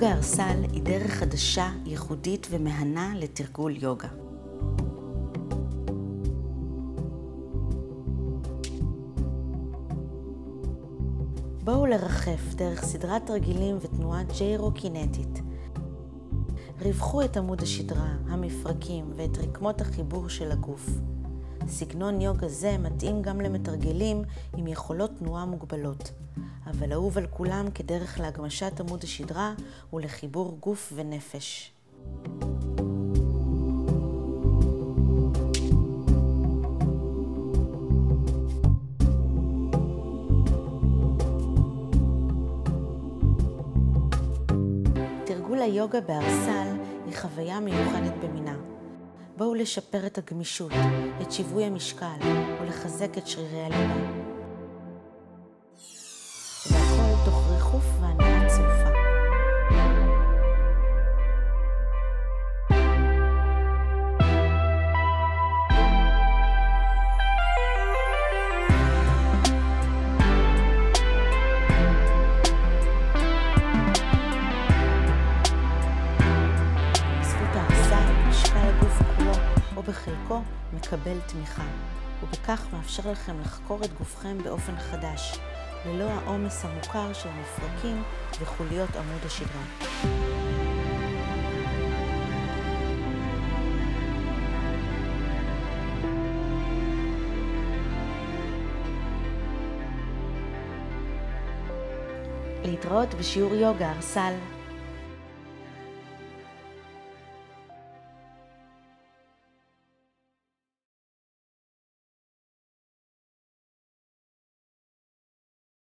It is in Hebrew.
יוגה ארסל היא דרך חדשה, ייחודית ומהנה לתרגול יוגה. בואו לרחף דרך סדרת תרגילים ותנועה ג'יירו-קינטית. רווחו את עמוד השדרה, המפרקים ואת רקמות החיבור של הגוף. סגנון יוגה זה מתאים גם למתרגלים עם יכולות תנועה מוגבלות, אבל אהוב על כולם כדרך להגמשת עמוד השדרה ולחיבור גוף ונפש. תרגול היוגה בארסל היא חוויה מיוחדת במינה. בואו לשפר את הגמישות, את שיווי המשקל ולחזק את שרירי הליבה. והכל תוך ריחוף והנעת צרופה. בחלקו מקבל תמיכה, ובכך מאפשר לכם לחקור את גופכם באופן חדש, ללא העומס המוכר של מפרקים וחוליות עמוד השדרה. להתראות בשיעור יוגה ארסל.